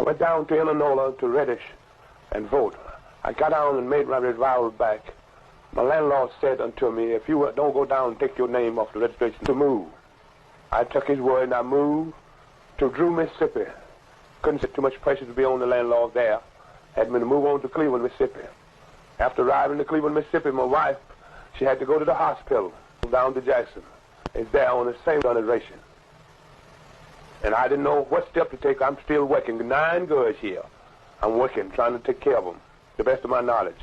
went down to Illinois to register and vote. I got down and made my revival back. My landlord said unto me, if you don't go down and take your name off the registration to move. I took his word and I moved to Drew, Mississippi. Couldn't set too much pressure to be on the landlord there. Had me to move on to Cleveland, Mississippi. After arriving to Cleveland, Mississippi, my wife, she had to go to the hospital down to Jackson. It's there on the same generation. And I didn't know what step to take. I'm still working. 9 girls here. I'm working, trying to take care of them, the best of my knowledge.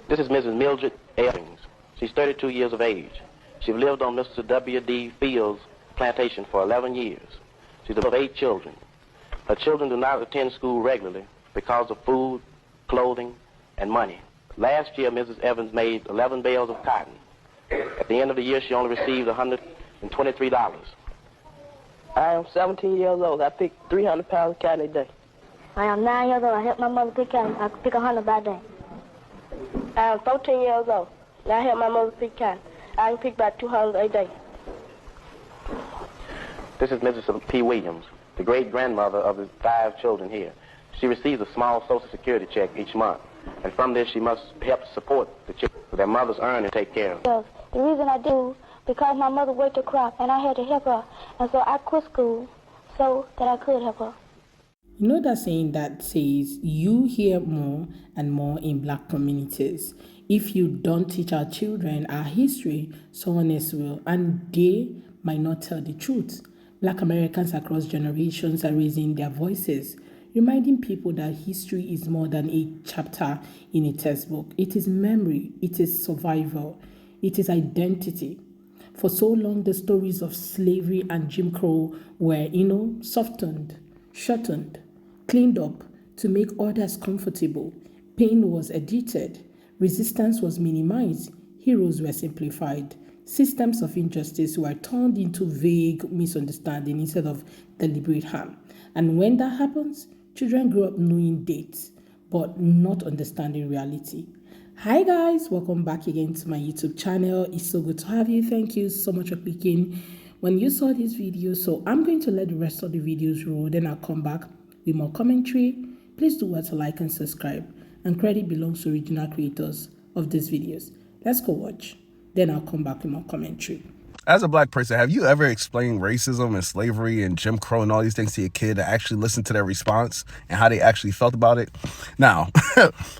This is Mrs. Mildred Evans. She's 32 years of age. She's lived on Mr. W.D. Fields' plantation for 11 years. She's the mother of 8 children. Her children do not attend school regularly because of food, clothing, and money. Last year, Mrs. Evans made 11 bales of cotton. At the end of the year, she only received $123. I am 17 years old. I pick 300 pounds of cotton a day. I am 9 years old. I help my mother pick cotton. I pick 100 by day. I am 14 years old. And I help my mother pick cotton. I can pick about 200 a day. This is Mrs. P. Williams, the great-grandmother of the 5 children here. She receives a small Social Security check each month. And from this, she must help support the children their mothers earn and take care of. Yes, the reason I do, because my mother worked a crop and I had to help her. And so I quit school so that I could help her. You know that saying that says you hear more and more in black communities. If you don't teach our children our history, someone else will, and they might not tell the truth. Black Americans across generations are raising their voices, reminding people that history is more than a chapter in a textbook. It is memory, it is survival, it is identity. For so long, the stories of slavery and Jim Crow were, softened, shortened, cleaned up to make others comfortable. Pain was edited, resistance was minimized, heroes were simplified, systems of injustice were turned into vague misunderstanding instead of deliberate harm. And when that happens, children grow up knowing dates, but not understanding reality. Hi guys, welcome back again to my YouTube channel. It's so good to have you. Thank you so much for clicking when you saw this video. So I'm going to let the rest of the videos roll, then I'll come back with more commentary. Please do what to like and subscribe, and credit belongs to original creators of these videos. Let's go watch, then I'll come back with more commentary. As a black person, have you ever explained racism and slavery and Jim Crow and all these things to your kid to actually listen to their response and how they actually felt about it? Now,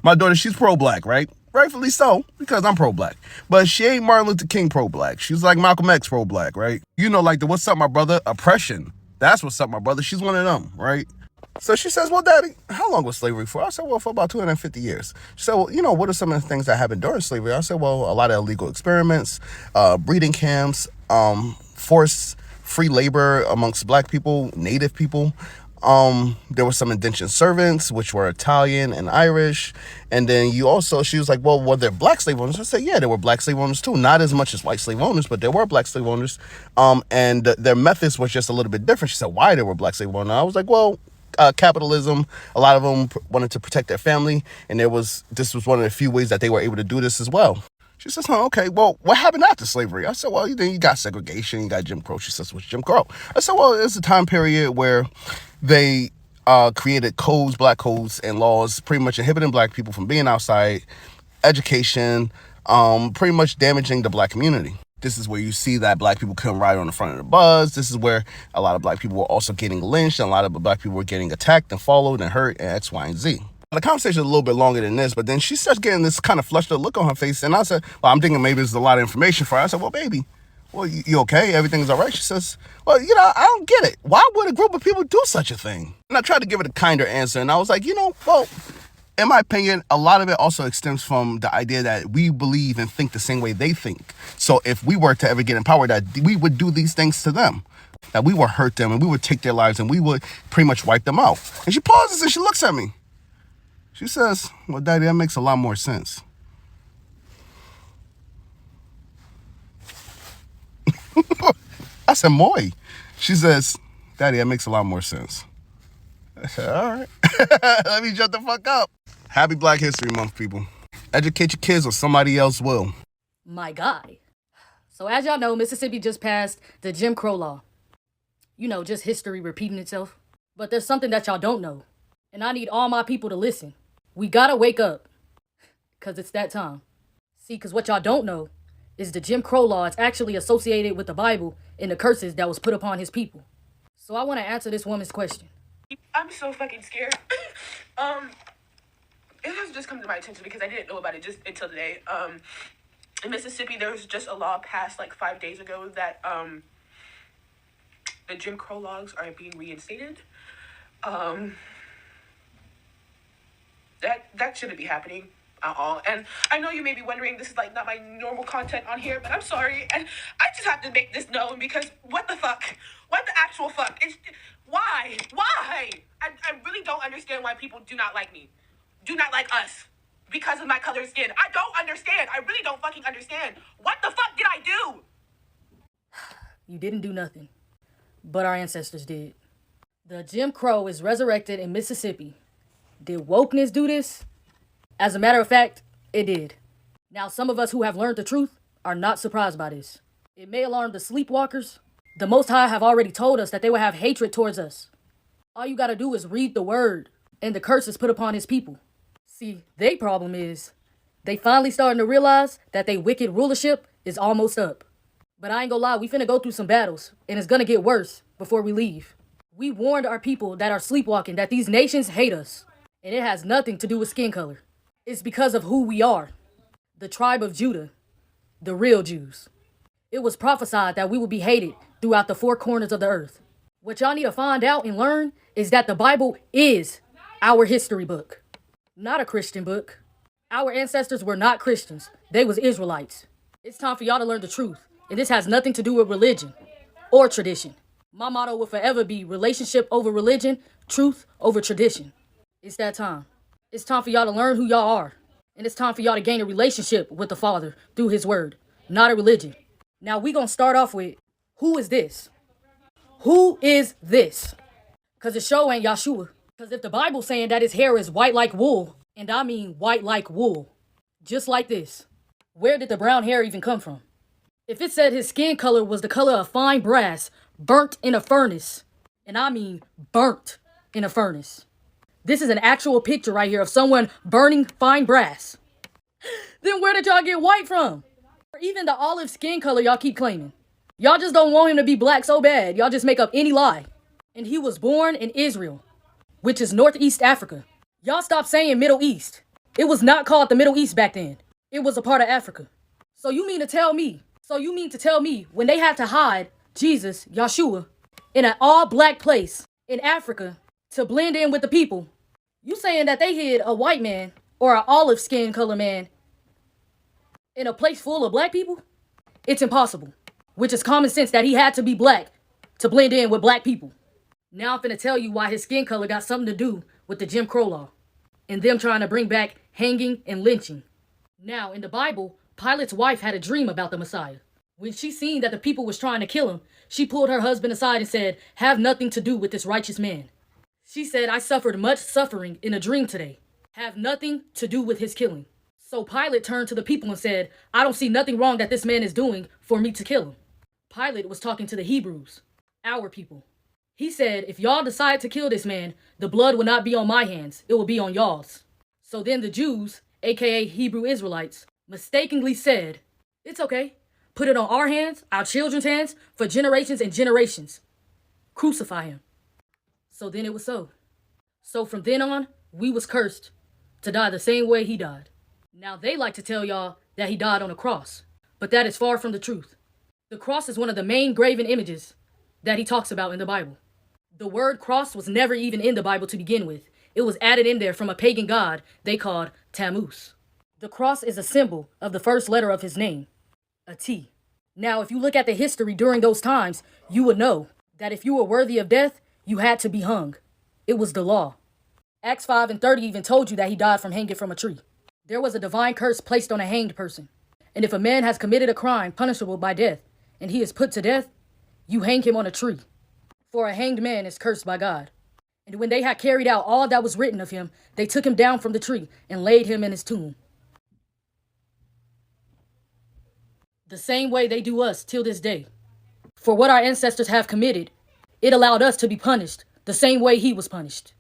my daughter, she's pro-black, right? Rightfully so, because I'm pro-black. But she ain't Martin Luther King pro-black. She's like Malcolm X pro-black, right? Like the what's up, my brother, oppression. That's what's up, my brother. She's one of them, right? So she says, well, Daddy, how long was slavery for? I said, well, for about 250 years. She said, well, what are some of the things that happened during slavery? I said, well, a lot of illegal experiments, breeding camps, forced free labor amongst black people, native people. There were some indentured servants, which were Italian and Irish. And then she was like, well, were there black slave owners? I said, yeah, there were black slave owners too. Not as much as white slave owners, but there were black slave owners. And their methods was just a little bit different. She said, why there were black slave owners? I was like, well, capitalism, a lot of them wanted to protect their family. And this was one of the few ways that they were able to do this as well. She says, okay, well, what happened after slavery? I said, well, then you got segregation, you got Jim Crow. She says, what's Jim Crow? I said, well, it's a time period where they created codes, black codes and laws, pretty much inhibiting black people from being outside, education, pretty much damaging the black community. This is where you see that black people couldn't ride on the front of the bus. This is where a lot of black people were also getting lynched, and a lot of black people were getting attacked and followed and hurt and X, Y, and Z. The conversation is a little bit longer than this, but then she starts getting this kind of flustered look on her face, and I said, well, I'm thinking maybe there's a lot of information for her. I said, well, baby, well, you okay? Everything's all right? She says, well, I don't get it. Why would a group of people do such a thing? And I tried to give it a kinder answer, and I was like, well, in my opinion, a lot of it also stems from the idea that we believe and think the same way they think. So if we were to ever get in power, that we would do these things to them, that we would hurt them, and we would take their lives, and we would pretty much wipe them out. And she pauses, and she looks at me. She says, well, Daddy, that makes a lot more sense. I said, Moy. She says, Daddy, that makes a lot more sense. I said, all right. Let me shut the fuck up. Happy Black History Month, people. Educate your kids or somebody else will. My guy. So as y'all know, Mississippi just passed the Jim Crow law. Just history repeating itself. But there's something that y'all don't know. And I need all my people to listen. We gotta wake up. Because it's that time. See, because what y'all don't know is the Jim Crow law is actually associated with the Bible and the curses that was put upon his people. So I want to answer this woman's question. I'm so fucking scared. It has just come to my attention because I didn't know about it just until today. In Mississippi, there was just a law passed like 5 days ago that the Jim Crow laws are being reinstated. That shouldn't be happening at all. And I know you may be wondering, this is like not my normal content on here, but I'm sorry. And I just have to make this known because what the fuck? What the actual fuck? Why? I really don't understand why people do not like me. Do not like us. Because of my color of skin. I don't understand. I really don't fucking understand. What the fuck did I do? You didn't do nothing. But our ancestors did. The Jim Crow is resurrected in Mississippi. Did wokeness do this? As a matter of fact, it did. Now, some of us who have learned the truth are not surprised by this. It may alarm the sleepwalkers. The Most High have already told us that they will have hatred towards us. All you gotta do is read the word and the curses put upon his people. See, their problem is they finally starting to realize that their wicked rulership is almost up. But I ain't gonna lie, we finna go through some battles and it's gonna get worse before we leave. We warned our people that are sleepwalking that these nations hate us. And it has nothing to do with skin color. It's because of who we are. The tribe of Judah. The real Jews. It was prophesied that we would be hated throughout the four corners of the earth. What y'all need to find out and learn is that the Bible is our history book. Not a Christian book. Our ancestors were not Christians. They was Israelites. It's time for y'all to learn the truth. And this has nothing to do with religion or tradition. My motto will forever be relationship over religion, truth over tradition. It's that time. It's time for y'all to learn who y'all are. And it's time for y'all to gain a relationship with the Father through his word, not a religion. Now we gonna start off with, who is this? Who is this? Because it sure ain't Yahshua. Because if the Bible's saying that his hair is white like wool, and I mean white like wool, just like this, where did the brown hair even come from? If it said his skin color was the color of fine brass, burnt in a furnace, and I mean burnt in a furnace. This is an actual picture right here of someone burning fine brass. Then where did y'all get white from? Or even the olive skin color y'all keep claiming. Y'all just don't want him to be black so bad. Y'all just make up any lie. And he was born in Israel, which is Northeast Africa. Y'all stop saying Middle East. It was not called the Middle East back then. It was a part of Africa. So you mean to tell me when they had to hide Jesus, Yahshua, in an all-black place in Africa to blend in with the people, you saying that they hid a white man or an olive skin color man in a place full of black people? It's impossible. Which is common sense that he had to be black to blend in with black people. Now I'm finna tell you why his skin color got something to do with the Jim Crow law and them trying to bring back hanging and lynching. Now, in the Bible, Pilate's wife had a dream about the Messiah. When she seen that the people was trying to kill him, she pulled her husband aside and said, "Have nothing to do with this righteous man." She said, "I suffered much suffering in a dream today. Have nothing to do with his killing." So Pilate turned to the people and said, "I don't see nothing wrong that this man is doing for me to kill him." Pilate was talking to the Hebrews, our people. He said, "If y'all decide to kill this man, the blood will not be on my hands. It will be on y'all's." So then the Jews, aka Hebrew Israelites, mistakenly said, "It's okay. Put it on our hands, our children's hands, for generations and generations. Crucify him." So then it was so. So from then on, we was cursed to die the same way he died. Now they like to tell y'all that he died on a cross, but that is far from the truth. The cross is one of the main graven images that he talks about in the Bible. The word cross was never even in the Bible to begin with. It was added in there from a pagan god they called Tammuz. The cross is a symbol of the first letter of his name, a T. Now, if you look at the history during those times, you would know that if you were worthy of death, you had to be hung. It was the law. Acts 5:30 even told you that he died from hanging from a tree. There was a divine curse placed on a hanged person. And if a man has committed a crime punishable by death, and he is put to death, you hang him on a tree. For a hanged man is cursed by God. And when they had carried out all that was written of him, they took him down from the tree and laid him in his tomb. The same way they do us till this day. For what our ancestors have committed, it allowed us to be punished the same way he was punished.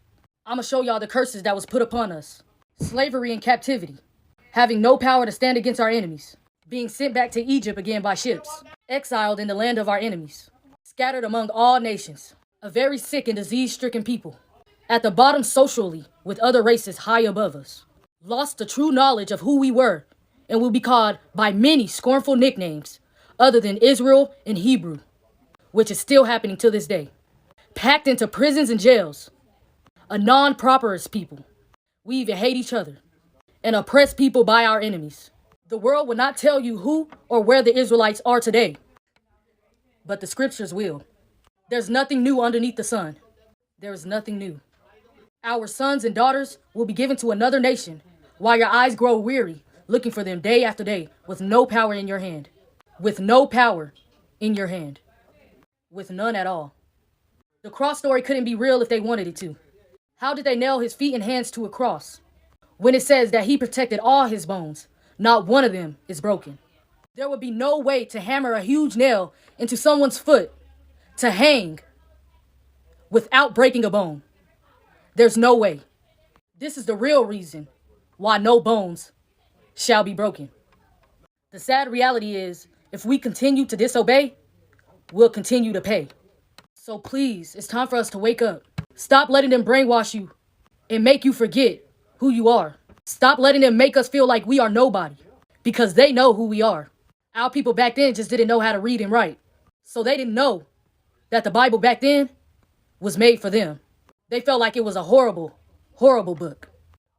I'ma show y'all the curses that was put upon us. Slavery and captivity. Having no power to stand against our enemies. Being sent back to Egypt again by ships. Exiled in the land of our enemies. Scattered among all nations. A very sick and disease-stricken people. At the bottom socially, with other races high above us. Lost the true knowledge of who we were, and will be called by many scornful nicknames, other than Israel and Hebrew, which is still happening to this day. Packed into prisons and jails. A non-properous people. We even hate each other. And oppress people by our enemies. The world will not tell you who or where the Israelites are today. But the scriptures will. There's nothing new underneath the sun. There is nothing new. Our sons and daughters will be given to another nation, while your eyes grow weary, looking for them day after day, with no power in your hand. With no power in your hand. With none at all. The cross story couldn't be real if they wanted it to. How did they nail his feet and hands to a cross? When it says that he protected all his bones, not one of them is broken. There would be no way to hammer a huge nail into someone's foot to hang without breaking a bone. There's no way. This is the real reason why no bones shall be broken. The sad reality is, if we continue to disobey, we'll continue to pay. So please, it's time for us to wake up. Stop letting them brainwash you and make you forget who you are. Stop letting them make us feel like we are nobody, because they know who we are. Our people back then just didn't know how to read and write. So they didn't know that the Bible back then was made for them. They felt like it was a horrible, horrible book.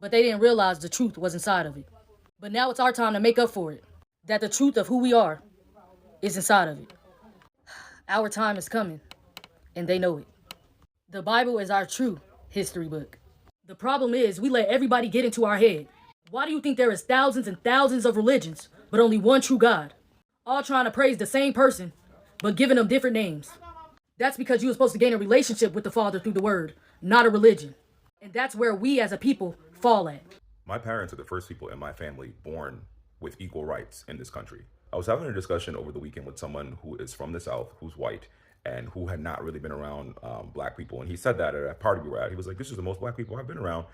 But they didn't realize the truth was inside of it. But now it's our time to make up for it. That the truth of who we are is inside of it. Our time is coming, and they know it. The Bible is our true history book. The problem is we let everybody get into our head. Why do you think there is thousands and thousands of religions, but only one true God? All trying to praise the same person, but giving them different names. That's because you were supposed to gain a relationship with the Father through the Word, not a religion. And that's where we as a people fall at. My parents are the first people in my family born with equal rights in this country. I was having a discussion over the weekend with someone who is from the South, who's white, and who had not really been around black people. And he said that at a party we were at. He was like, this is the most black people I've been around.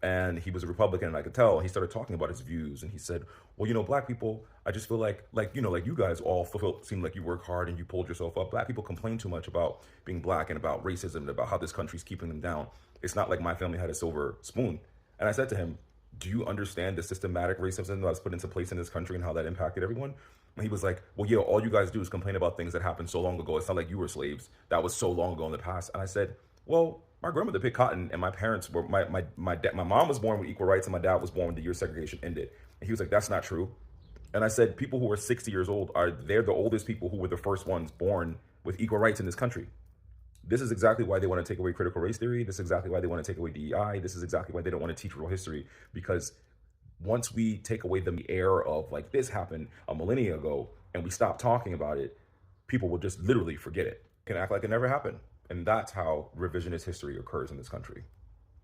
And he was a Republican, and I could tell. He started talking about his views, and he said, well, you know, black people, I just feel like you guys all seem like you work hard and you pulled yourself up. Black people complain too much about being black and about racism and about how this country's keeping them down. It's not like my family had a silver spoon. And I said to him, do you understand the systematic racism that was put into place in this country and how that impacted everyone? And he was like, well, yeah, all you guys do is complain about things that happened so long ago. It's not like you were slaves. That was so long ago in the past. And I said, well, my grandmother picked cotton, and my parents were, my mom was born with equal rights, and my dad was born when the year segregation ended. And he was like, that's not true. And I said, people who are 60 years old, they're the oldest people who were the first ones born with equal rights in this country. This is exactly why they want to take away critical race theory. This is exactly why they want to take away DEI. This is exactly why they don't want to teach real history, because once we take away the air of like this happened a millennia ago and we stop talking about it, people will just literally forget it. Can act like it never happened. And that's how revisionist history occurs in this country.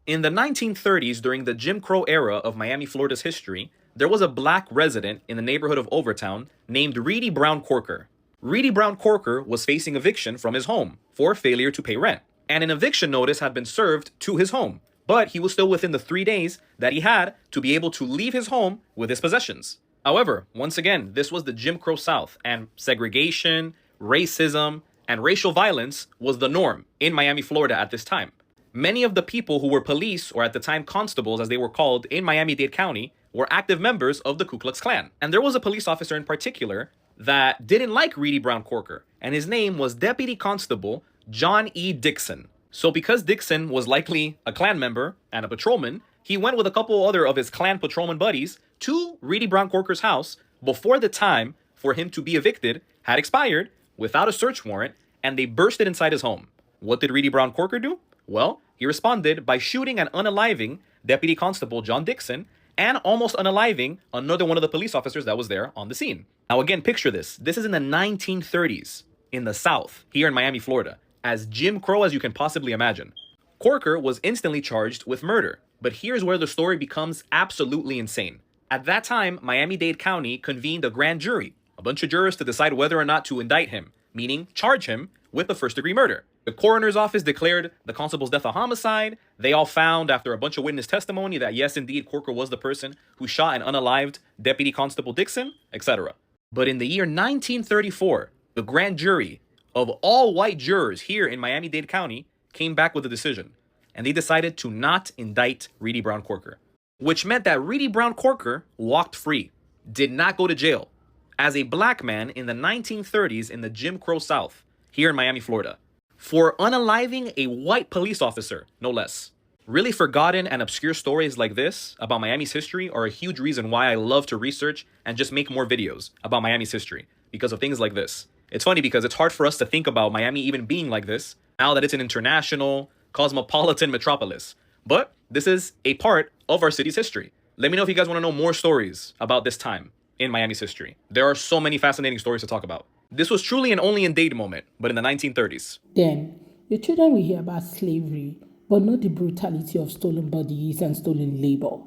In the 1930s, during the Jim Crow era of Miami, Florida's history, there was a black resident in the neighborhood of Overtown named Reedy Brown Corker. Reedy Brown Corker was facing eviction from his home for failure to pay rent, and an eviction notice had been served to his home, but he was still within the 3 days that he had to be able to leave his home with his possessions. However, once again, this was the Jim Crow South, and segregation, racism, and racial violence was the norm in Miami, Florida at this time. Many of the people who were police, or at the time constables as they were called in Miami-Dade County, were active members of the Ku Klux Klan. And there was a police officer in particular that didn't like Reedy Brown Corker, and his name was Deputy Constable John E. Dixon. So because Dixon was likely a Klan member and a patrolman, he went with a couple other of his Klan patrolman buddies to Reedy Brown Corker's house before the time for him to be evicted had expired without a search warrant, and they bursted inside his home. What did Reedy Brown Corker do? Well, he responded by shooting and unaliving Deputy Constable John Dixon and almost unaliving another one of the police officers that was there on the scene. Now again, picture this. This is in the 1930s in the South, here in Miami, Florida, as Jim Crow as you can possibly imagine. Corker was instantly charged with murder. But here's where the story becomes absolutely insane. At that time, Miami-Dade County convened a grand jury, a bunch of jurors to decide whether or not to indict him, meaning charge him with the first-degree murder. The coroner's office declared the constable's death a homicide. They all found, after a bunch of witness testimony, that yes, indeed, Corker was the person who shot and unalived Deputy Constable Dixon, etc. But in the year 1934, the grand jury of all white jurors here in Miami-Dade County came back with a decision, and they decided to not indict Wh1te Brown Corker, which meant that Wh1te Brown Corker walked free, did not go to jail, as a black man in the 1930s in the Jim Crow South, here in Miami, Florida, for unaliving a white police officer, no less. Really forgotten and obscure stories like this about Miami's history are a huge reason why I love to research and just make more videos about Miami's history, because of things like this. It's funny because it's hard for us to think about Miami even being like this, now that it's an international, cosmopolitan metropolis. But this is a part of our city's history. Let me know if you guys want to know more stories about this time in Miami's history. There are so many fascinating stories to talk about. This was truly an only in Dade moment, but in the 1930s. Then, your children will hear about slavery, but not the brutality of stolen bodies and stolen labor.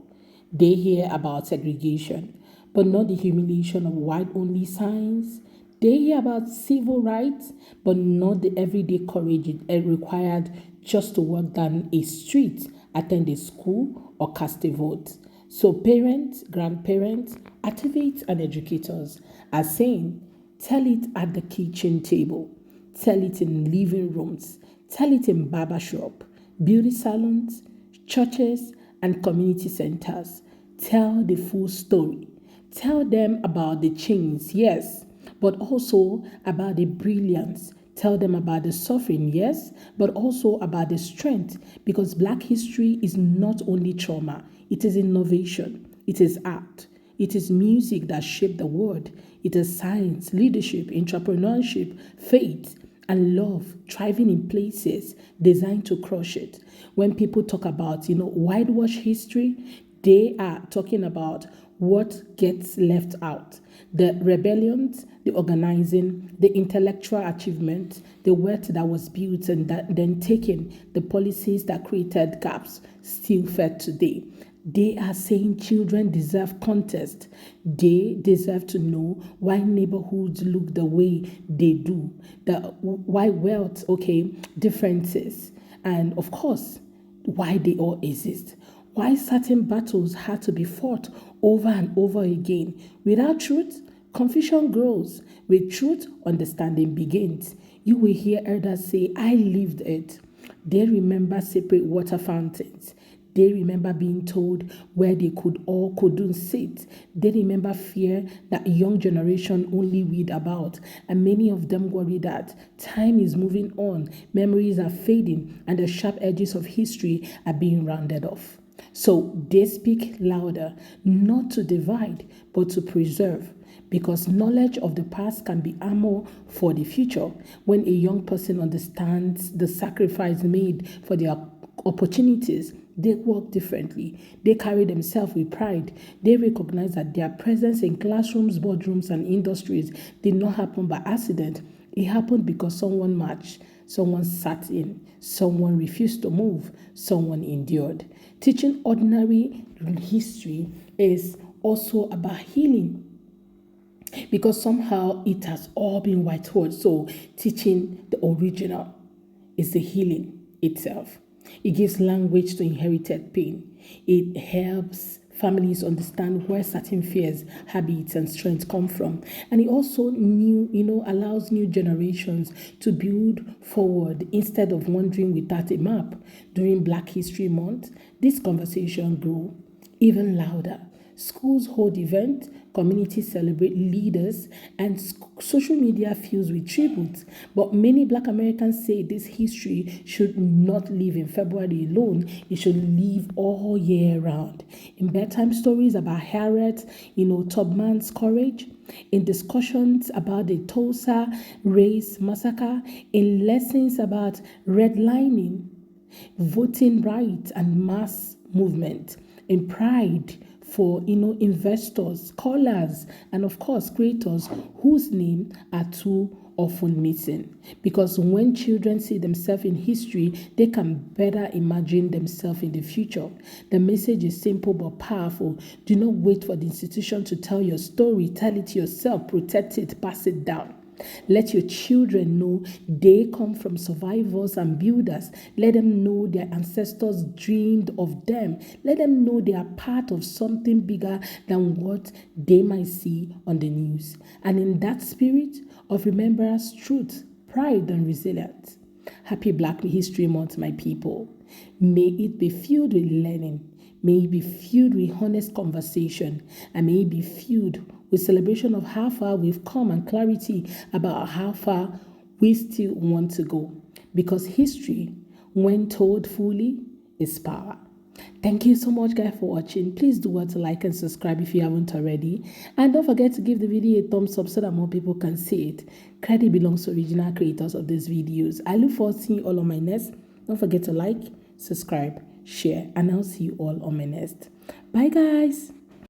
They hear about segregation, but not the humiliation of white-only signs. They hear about civil rights, but not the everyday courage it required just to walk down a street, attend a school, or cast a vote. So parents, grandparents, activists, and educators are saying, tell it at the kitchen table, tell it in living rooms, tell it in barbershop, beauty salons, churches, and community centers. Tell the full story. Tell them about the chains, yes, but also about the brilliance. Tell them about the suffering, yes, but also about the strength, because Black history is not only trauma, it is innovation, it is art, it is music that shaped the world, it is science, leadership, entrepreneurship, faith, and love thriving in places designed to crush it. When people talk about, whitewash history, they are talking about what gets left out. The rebellions, the organizing, the intellectual achievement, the wealth that was built and then taken, the policies that created gaps still fed today. They are saying children deserve context. They deserve to know why neighborhoods look the way they do, why wealth, differences, and of course, why they all exist. Why certain battles had to be fought over and over again. Without truth, confusion grows. With truth, understanding begins. You will hear elders say, I lived it. They remember separate water fountains. They remember being told where they could or couldn't sit. They remember fear that young generation only read about. And many of them worry that time is moving on, memories are fading, and the sharp edges of history are being rounded off. So they speak louder, not to divide, but to preserve. Because knowledge of the past can be armor for the future. When a young person understands the sacrifice made for their opportunities, they work differently. They carry themselves with pride. They recognize that their presence in classrooms, boardrooms, and industries did not happen by accident. It happened because someone marched, someone sat in, someone refused to move, someone endured. Teaching ordinary history is also about healing, because somehow it has all been whitewashed. So teaching the original is the healing itself. It gives language to inherited pain. It helps families understand where certain fears, habits, and strengths come from. And it also allows new generations to build forward instead of wandering without a map. During Black History Month, this conversation grew even louder. Schools hold events, communities celebrate leaders, and social media fills with tributes. But many Black Americans say this history should not live in February alone. It should live all year round. In bedtime stories about Harriet, Tubman's courage, in discussions about the Tulsa race massacre, in lessons about redlining, voting rights, and mass movement, in pride for investors, scholars, and of course creators whose names are too often missing. Because when children see themselves in history, they can better imagine themselves in the future. The message is simple but powerful. Do not wait for the institution to tell your story. Tell it yourself, protect it, pass it down. Let your children know they come from survivors and builders. Let them know their ancestors dreamed of them. Let them know they are part of something bigger than what they might see on the news. And in that spirit of remembrance, truth, pride, and resilience, happy Black History Month, my people. May it be filled with learning. May it be filled with honest conversation. And may it be filled with celebration of how far we've come and clarity about how far we still want to go. Because history, when told fully, is power. Thank you so much, guys, for watching. Please do well to like and subscribe if you haven't already. And don't forget to give the video a thumbs up so that more people can see it. Credit belongs to original creators of these videos. I look forward to seeing you all on my next. Don't forget to like, subscribe, share, and I'll see you all on my next. Bye, guys.